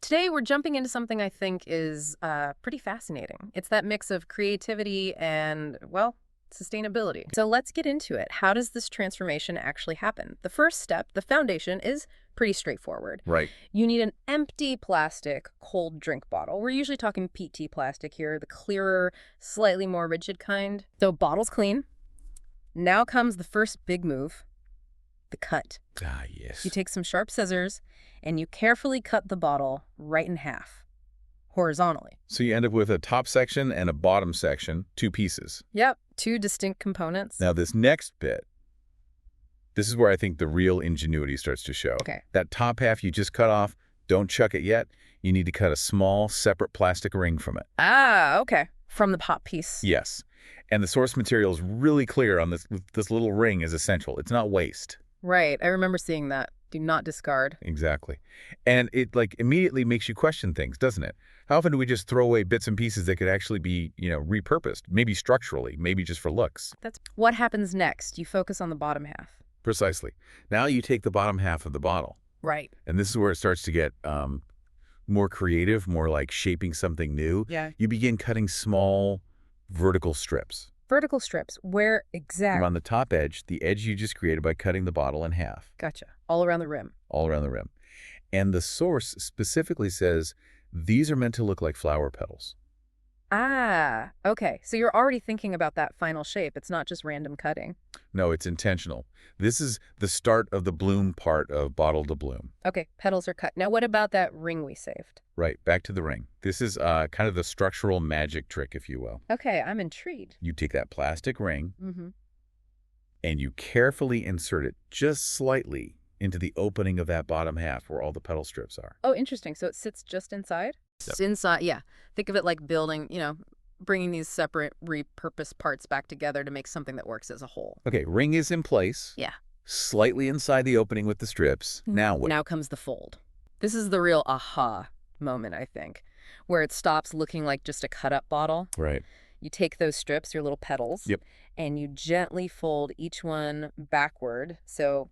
Today, we're jumping into something I think is pretty fascinating. It's that mix of creativity and, well, sustainability. So let's get into it. How does this transformation actually happen? The first step, the foundation, is pretty straightforward. Right. You need an empty plastic cold drink bottle. We're usually talking PET plastic here, the clearer, slightly more rigid kind. So bottle's clean. Now comes the first big move, the cut. Ah, yes. You take some sharp scissors and you carefully cut the bottle right in half, horizontally. So you end up with a top section and a bottom section, two pieces. Yep, two distinct components. Now this next bit, this is where I think the real ingenuity starts to show. Okay. That top half you just cut off, don't chuck it yet. You need to cut a small, separate plastic ring from it. Ah, okay. From the pop piece. Yes. And the source material is really clear on this. This little ring is essential. It's not waste. Right, I remember seeing that. Do not discard. Exactly. And it immediately makes you question things, doesn't it? How often do we just throw away bits and pieces that could actually be, repurposed, maybe structurally, maybe just for looks? That's what happens next. You focus on the bottom half. Precisely. Now you take the bottom half of the bottle. Right. And this is where it starts to get more creative, more like shaping something new. Yeah. You begin cutting small vertical strips. Vertical strips. Where exactly? Around the top edge, the edge you just created by cutting the bottle in half. Gotcha. All around the rim. All around the rim. And the source specifically says these are meant to look like flower petals. Ah, okay. So you're already thinking about that final shape. It's not just random cutting. No, it's intentional. This is the start of the bloom part of Bottle to Bloom. Okay, petals are cut. Now what about that ring we saved? Right, back to the ring. This is kind of the structural magic trick, if you will. Okay, I'm intrigued. You take that plastic ring Mm-hmm. and you carefully insert it just slightly into the opening of that bottom half where all the petal strips are. Oh, interesting. So it sits just inside? Yep. It's inside, yeah. Think of it like building, bringing these separate repurposed parts back together to make something that works as a whole. Okay, ring is in place. Yeah. Slightly inside the opening with the strips. Now what? Now comes the fold. This is the real aha moment, I think, where it stops looking like just a cut-up bottle. Right. You take those strips, your little petals, Yep. and you gently fold each one backward, so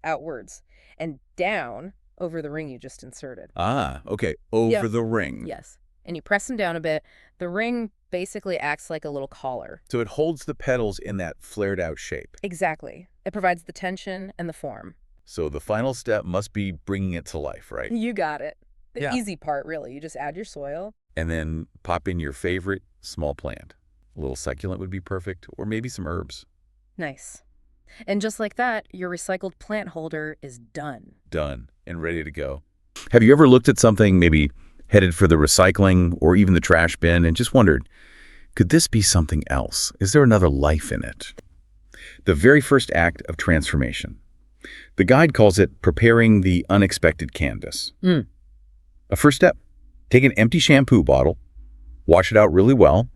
outwards, and down over the ring you just inserted. Ah, okay. Over Yeah. the ring. Yes. And you press them down a bit. The ring basically acts like a little collar. So it holds the petals in that flared out shape. Exactly. It provides the tension and the form. So the final step must be bringing it to life, right? You got it. The Yeah. easy part, really. You just add your soil. And then pop in your favorite small plant. A little succulent would be perfect, or maybe some herbs. Nice. And just like that, your recycled plant holder is done. Done and ready to go. Have you ever looked at something maybe headed for the recycling or even the trash bin and just wondered, could this be something else? Is there another life in it? The very first act of transformation. The guide calls it preparing the unexpected canvas. Mm. A first step, take an empty shampoo bottle, wash it out really well,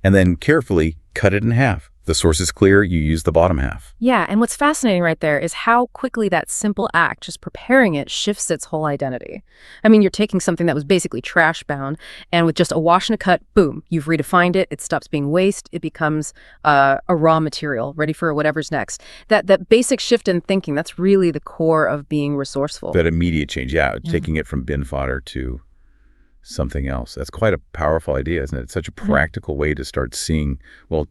and then carefully cut it in half. The source is clear, you use the bottom half. Yeah, and what's fascinating right there is how quickly that simple act, just preparing it, shifts its whole identity. I mean, you're taking something that was basically trash bound, and with just a wash and a cut, boom, you've redefined it. It stops being waste. It becomes a raw material, ready for whatever's next. That basic shift in thinking, that's really the core of being resourceful. That immediate change, taking it from bin fodder to something else. That's quite a powerful idea, isn't it? It's such a practical way to start seeing,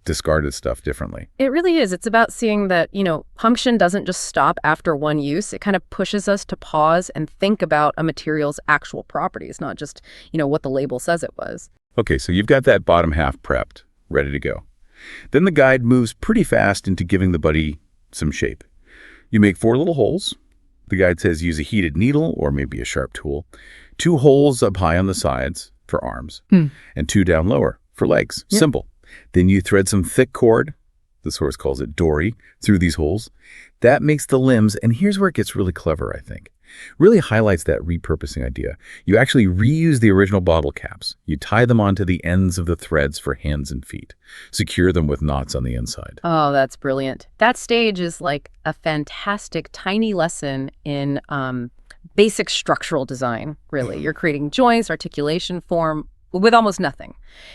discarded stuff differently. It really is. It's about seeing that, function doesn't just stop after one use. It kind of pushes us to pause and think about a material's actual properties, not just, what the label says it was. Okay, so you've got that bottom half prepped, ready to go. Then the guide moves pretty fast into giving the buddy some shape. You make 4 little holes. The guide says use a heated needle or maybe a sharp tool. 2 holes up high on the sides for arms, and 2 down lower for legs. Yep. Simple. Then you thread some thick cord, the source calls it dory, through these holes. That makes the limbs, and here's where it gets really clever, I think. Really highlights that repurposing idea. You actually reuse the original bottle caps. You tie them onto the ends of the threads for hands and feet. Secure them with knots on the inside. Oh, that's brilliant. That stage is like a fantastic tiny lesson in basic structural design, really. You're creating joints, articulation, form, with almost nothing.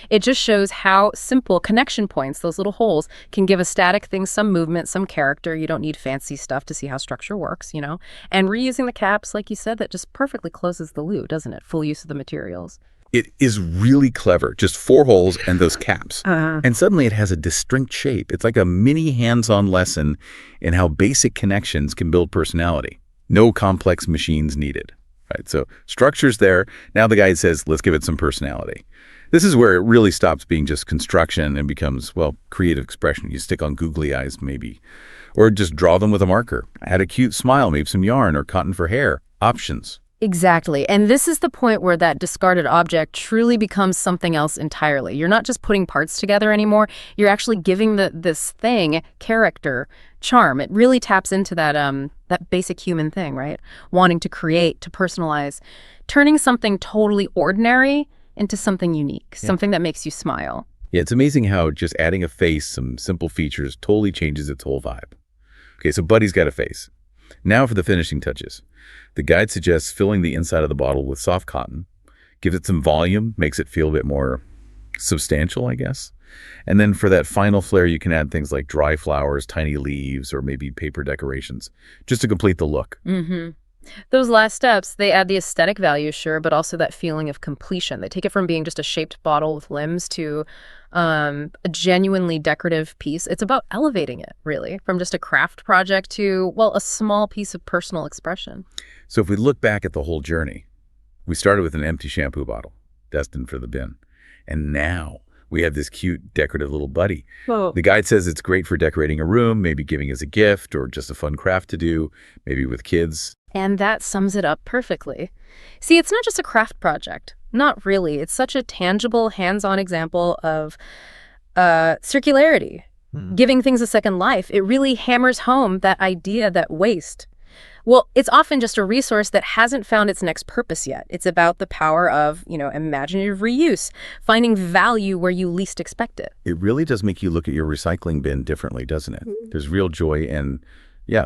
It just shows how simple connection points, those little holes, can give a static thing some movement, some character. You don't need fancy stuff to see how structure works, you know? And reusing the caps, like you said, that just perfectly closes the loop, doesn't it? Full use of the materials. It is really clever. Just 4 holes and those caps. Uh-huh. And suddenly it has a distinct shape. It's like a mini hands-on lesson in how basic connections can build personality. No complex machines needed. Right? So structure's there. Now the guy says, let's give it some personality. This is where it really stops being just construction and becomes, well, creative expression. You stick on googly eyes maybe, or just draw them with a marker. Add a cute smile, maybe some yarn or cotton for hair. Options. Exactly. And this is the point where that discarded object truly becomes something else entirely. You're not just putting parts together anymore. You're actually giving this thing character, charm. It really taps into that basic human thing, right? Wanting to create, to personalize, turning something totally ordinary into something unique, something that makes you smile. Yeah, it's amazing how just adding a face, some simple features, totally changes its whole vibe. Okay, so Buddy's got a face. Now for the finishing touches. The guide suggests filling the inside of the bottle with soft cotton, gives it some volume, makes it feel a bit more substantial, I guess. And then for that final flair, you can add things like dry flowers, tiny leaves, or maybe paper decorations, just to complete the look. Mm-hmm. Those last steps, they add the aesthetic value, sure, but also that feeling of completion. They take it from being just a shaped bottle with limbs to a genuinely decorative piece. It's about elevating it, really, from just a craft project to, well, a small piece of personal expression. So if we look back at the whole journey, we started with an empty shampoo bottle, destined for the bin. And now we have this cute, decorative little buddy. Whoa. The guide says it's great for decorating a room, maybe giving as a gift, or just a fun craft to do, maybe with kids. And that sums it up perfectly. See, it's not just a craft project. Not really. It's such a tangible, hands-on example of circularity, giving things a second life. It really hammers home that idea that waste, well, it's often just a resource that hasn't found its next purpose yet. It's about the power of, imaginative reuse, finding value where you least expect it. It really does make you look at your recycling bin differently, doesn't it? There's real joy and,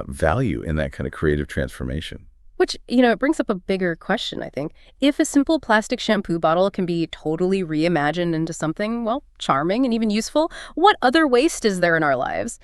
value in that kind of creative transformation. Which, it brings up a bigger question, I think. If a simple plastic shampoo bottle can be totally reimagined into something, well, charming and even useful, what other waste is there in our lives?